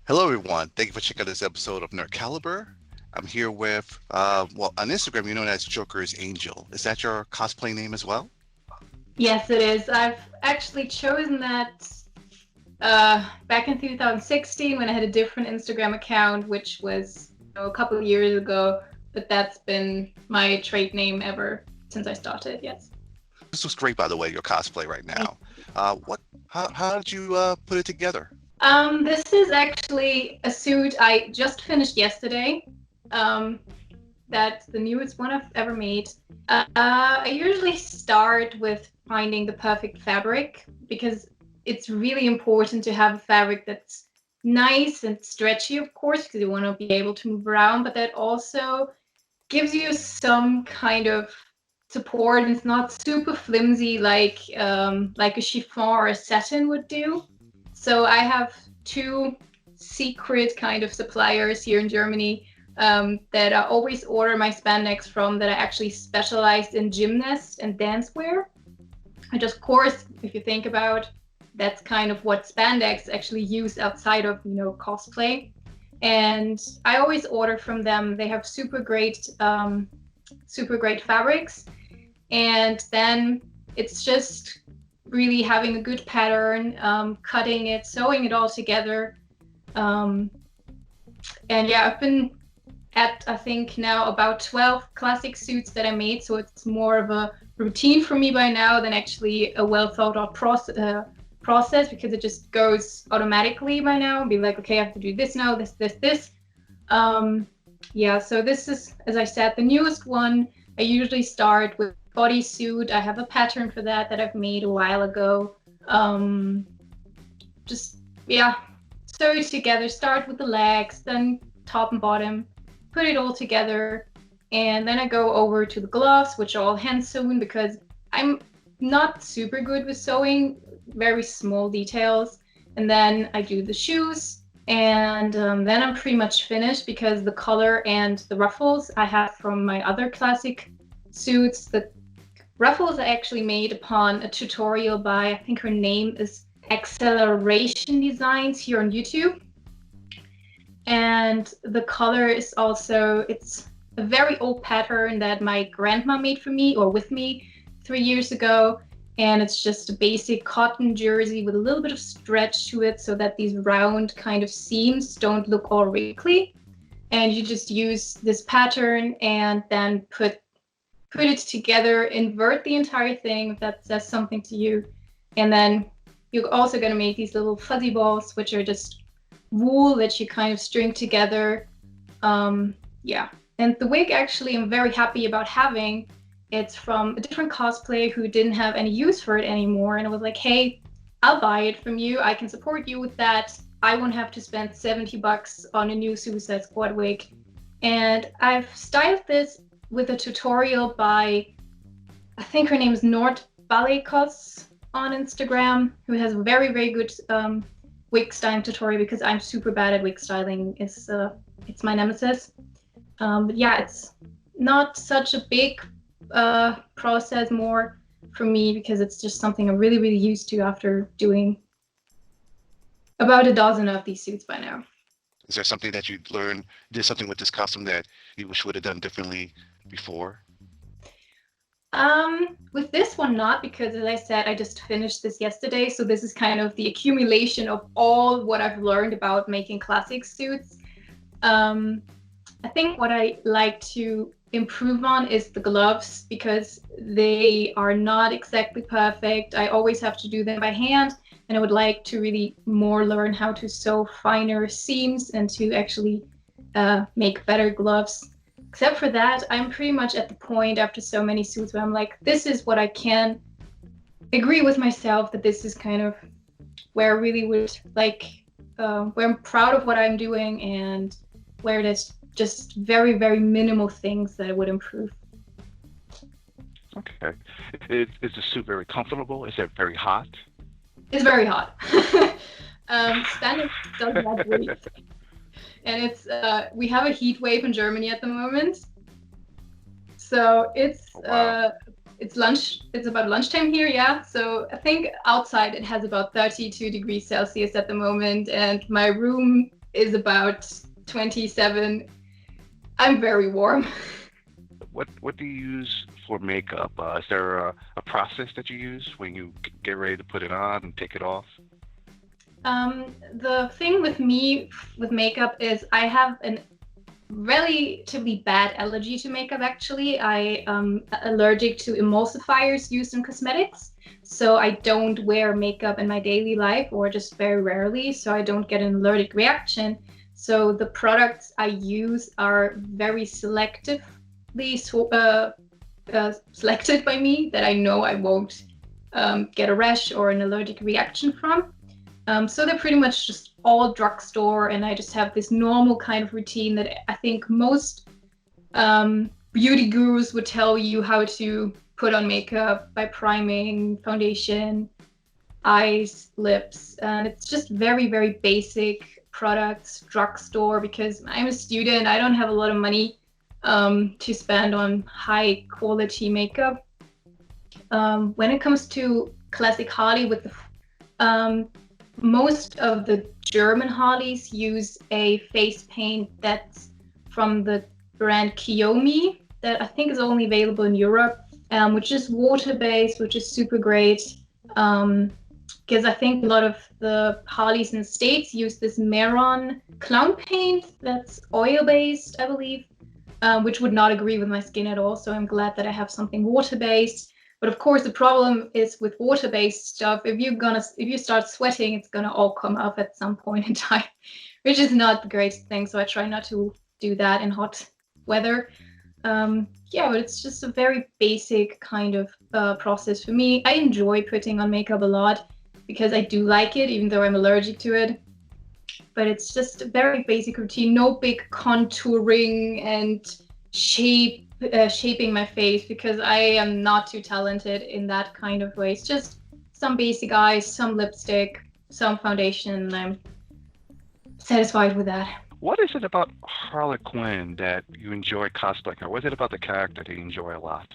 Hello, everyone. Thank you for checking out this episode of Nerd Caliber. I'm here with, on Instagram, you're known as Jokers.Angel. Is that your cosplay name as well? Yes, it is. I've actually chosen that back in 2016 when I had a different Instagram account, which was a couple of years ago. But that's been my trade name ever since I started. Yes. This looks great, by the way, your cosplay right Thank now. How did you put it together? This is actually a suit I just finished yesterday. Um, that's the newest one I've ever made. I usually start with finding the perfect fabric because it's really important to have a fabric that's nice and stretchy, of course, because you want to be able to move around, but that also gives you some kind of support and it's not super flimsy like a chiffon or a satin would do. So I have two secret kind of suppliers here in Germany that I always order my spandex from that are actually specialized in gymnast and dance wear. And just, of course, if you think about, that's kind of what spandex actually use outside of cosplay. And I always order from them. They have super great fabrics, and then it's just really having a good pattern, cutting it, sewing it all together. Um, and yeah, I've been at I think now about 12 classic suits that I made, so it's more of a routine for me by now than actually a well thought out process because it just goes automatically by now and be like, okay, I have to do this now, this. Yeah, so this is, as I said, the newest one. I usually start with bodysuit. I have a pattern for that I've made a while ago. Just, yeah, sew it together. Start with the legs, then top and bottom, put it all together. And then I go over to the gloves, which are all hand sewn because I'm not super good with sewing, very small details. And then I do the shoes, and then I'm pretty much finished because the color and the ruffles I have from my other classic suits. The ruffles I actually made upon a tutorial by, I think her name is Acceleration Designs here on YouTube. And the color is also, it's a very old pattern that my grandma made for me or with me 3 years ago. And it's just a basic cotton jersey with a little bit of stretch to it so that these round kind of seams don't look all wrinkly. And you just use this pattern and then put it together, invert the entire thing if that says something to you. And then you're also going to make these little fuzzy balls, which are just wool that you kind of string together. Yeah. And the wig, actually, I'm very happy about having. It's from a different cosplayer who didn't have any use for it anymore. And I was like, hey, I'll buy it from you. I can support you with that. I won't have to spend $70 on a new Suicide Squad wig. And I've styled this with a tutorial by, I think her name is Nord Balekos on Instagram, who has a very, very good wig styling tutorial because I'm super bad at wig styling. It's my nemesis. But yeah, it's not such a big process more for me because it's just something I'm really, really used to after doing about a dozen of these suits by now. Is there something that you learned, did something with this costume that you wish would have done differently before? With this one, not because, as I said, I just finished this yesterday. So this is kind of the accumulation of all what I've learned about making classic suits. I think what I like to improve on is the gloves because they are not exactly perfect. I always have to do them by hand, and I would like to really more learn how to sew finer seams and to actually make better gloves. Except for that, I'm pretty much at the point after so many suits where I'm like, this is what I can agree with myself that this is kind of where I really would like, where I'm proud of what I'm doing and where there's just very, very minimal things that I would improve. Okay. Is the suit very comfortable? Is it very hot? It's very hot. Spanish does not breathe. And it's we have a heat wave in Germany at the moment. So it's Wow. it's lunch. It's about lunchtime here, yeah. So I think outside it has about 32 degrees Celsius at the moment, and my room is about 27. I'm very warm. What do you use for makeup? Is there a process that you use when you get ready to put it on and take it off? The thing with me with makeup is I have an relatively bad allergy to makeup, actually. I am allergic to emulsifiers used in cosmetics. So I don't wear makeup in my daily life, or just very rarely, so I don't get an allergic reaction. So the products I use are very selected by me, that I know I won't get a rash or an allergic reaction from. So they're pretty much just all drugstore, and I just have this normal kind of routine that I think most beauty gurus would tell you how to put on makeup, by priming, foundation, eyes, lips, and it's just very, very basic products, drugstore, because I'm a student. I don't have a lot of money to spend on high quality makeup. When it comes to classic Harley, with the most of the German Harleys use a face paint that's from the brand Kiyomi, that I think is only available in Europe, which is water-based, which is super great. Because I think a lot of the Harleys in the States use this Maron clown paint that's oil-based, I believe, which would not agree with my skin at all. So I'm glad that I have something water-based. But of course, the problem is with water-based stuff, if you start sweating, it's gonna all come up at some point in time, which is not the greatest thing. So I try not to do that in hot weather. Yeah, but it's just a very basic kind of process for me. I enjoy putting on makeup a lot because I do like it, even though I'm allergic to it. But it's just a very basic routine, no big contouring and shaping my face, because I am not too talented in that kind of way. It's just some basic eyes, some lipstick, some foundation, and I'm satisfied with that. What is it about Harley Quinn that you enjoy cosplaying her? What is it about the character that you enjoy a lot?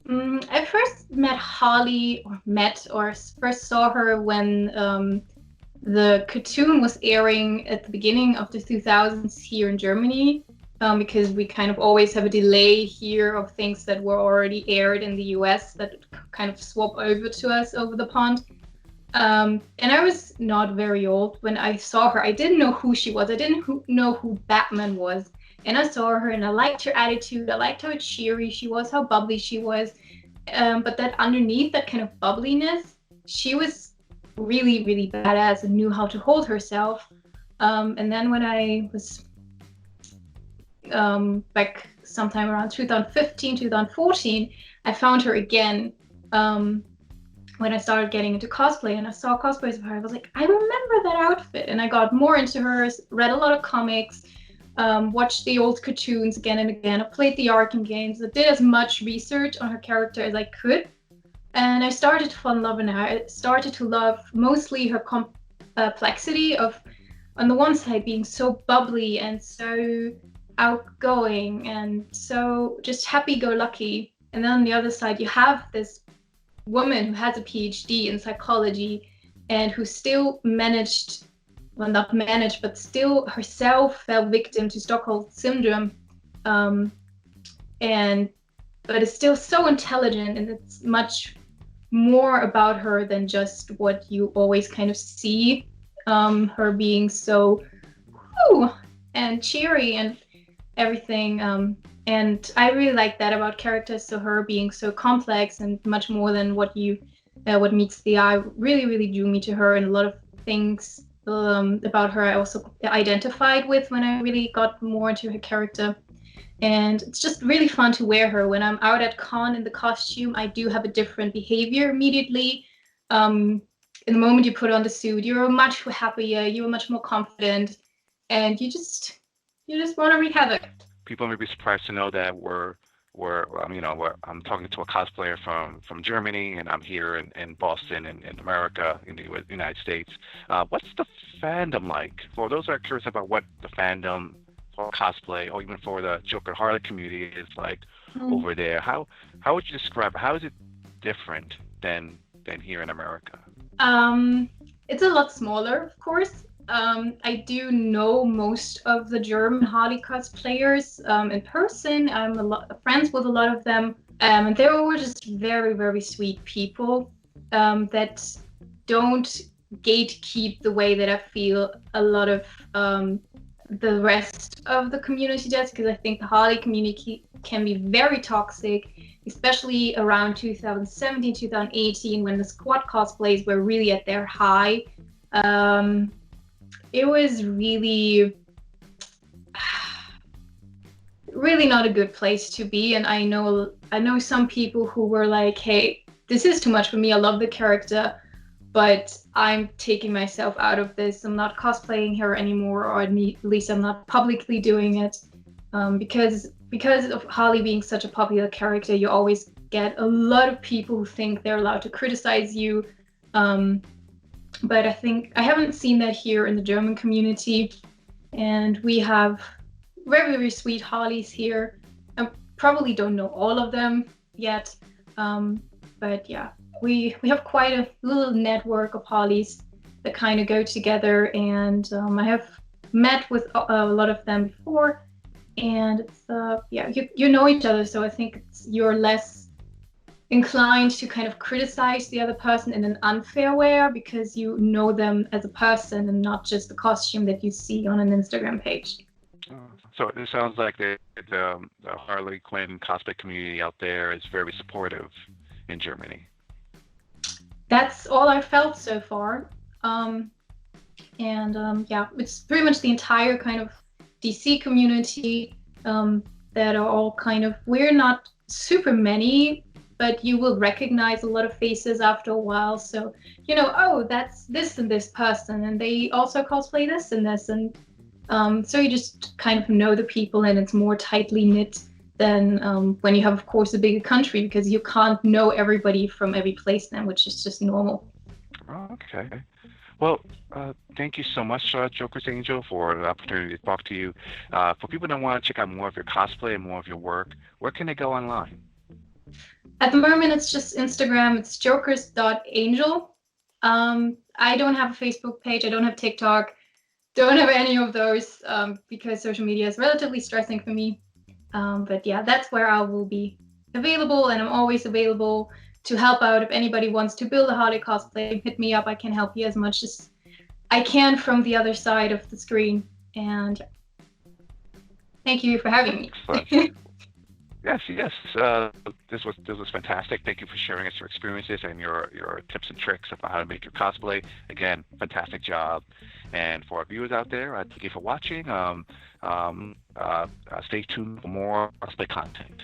I first met Harley, or first saw her when the cartoon was airing at the beginning of the 2000s here in Germany, because we kind of always have a delay here of things that were already aired in the US that kind of swap over to us over the pond. And I was not very old when I saw her. I didn't know who she was. I didn't know who Batman was. And I saw her and I liked her attitude. I liked how cheery she was, how bubbly she was. But that underneath that kind of bubbliness, she was really, really badass and knew how to hold herself. And then when I was back sometime around 2015, 2014, I found her again when I started getting into cosplay, and I saw cosplays of her. I was like, I remember that outfit. And I got more into her, read a lot of comics, watched the old cartoons again and again. I played the Arkham games. I did as much research on her character as I could. And I started to fall in love with her. I started to love mostly her complexity of, on the one side, being so bubbly and so outgoing and so just happy-go-lucky. And then on the other side, you have this woman who has a PhD in psychology and who still managed, well, not managed, but still herself fell victim to Stockholm syndrome, but is still so intelligent, and it's much more about her than just what you always kind of see, her being so woo and cheery and everything. And I really like that about characters. So her being so complex and much more than what meets the eye really, really drew me to her. And a lot of things about her I also identified with when I really got more into her character. And it's just really fun to wear her. When I'm out at con in the costume, I do have a different behavior immediately. In the moment you put on the suit, you're much happier, you're much more confident, and you just want to wreak havoc. People may be surprised to know that I'm talking to a cosplayer from Germany, and I'm here in Boston, in America, in the United States. What's the fandom like? For those that are curious about what the fandom for cosplay, or even for the Joker Harley community is like over there, how would you describe it? How is it different than here in America? It's a lot smaller, of course. I do know most of the German Harley cosplayers in person. I'm friends with a lot of them, and they're all just very, very sweet people that don't gatekeep the way that I feel a lot of the rest of the community does, because I think the Harley community can be very toxic, especially around 2017, 2018, when the squad cosplays were really at their high. Um, it was really, really not a good place to be. And I know some people who were like, "Hey, this is too much for me. I love the character, but I'm taking myself out of this. I'm not cosplaying her anymore, or at least I'm not publicly doing it, because of Harley being such a popular character. You always get a lot of people who think they're allowed to criticize you." But I think I haven't seen that here in the German community, and we have very, very sweet Harleys here. I probably don't know all of them yet, but yeah, we have quite a little network of Harleys that kind of go together, and I have met with a lot of them before, and it's yeah, you know each other, so I think you're less inclined to kind of criticize the other person in an unfair way because you know them as a person and not just the costume that you see on an Instagram page. Uh, So it sounds like the Harley Quinn cosplay community out there is very supportive in Germany. That's all I felt so far. Um, and yeah, it's pretty much the entire kind of DC community that are all kind of, we're not super many, but you will recognize a lot of faces after a while. So, oh, that's this and this person, and they also cosplay this and this. And so you just kind of know the people, and it's more tightly knit than when you have, of course, a bigger country, because you can't know everybody from every place now, which is just normal. Okay. Well, thank you so much, Jokers.Angel, for the opportunity to talk to you. For people that want to check out more of your cosplay and more of your work, where can they go online? At the moment, it's just Instagram. It's Jokers.Angel. I don't have a Facebook page. I don't have TikTok. Don't have any of those because social media is relatively stressing for me. But yeah, that's where I will be available, and I'm always available to help out. If anybody wants to build a Harley cosplay, hit me up. I can help you as much as I can from the other side of the screen. And thank you for having Excellent. me. Yes, yes. This was fantastic. Thank you for sharing us your experiences and your tips and tricks about how to make your cosplay. Again, fantastic job. And for our viewers out there, thank you for watching. Stay tuned for more cosplay content.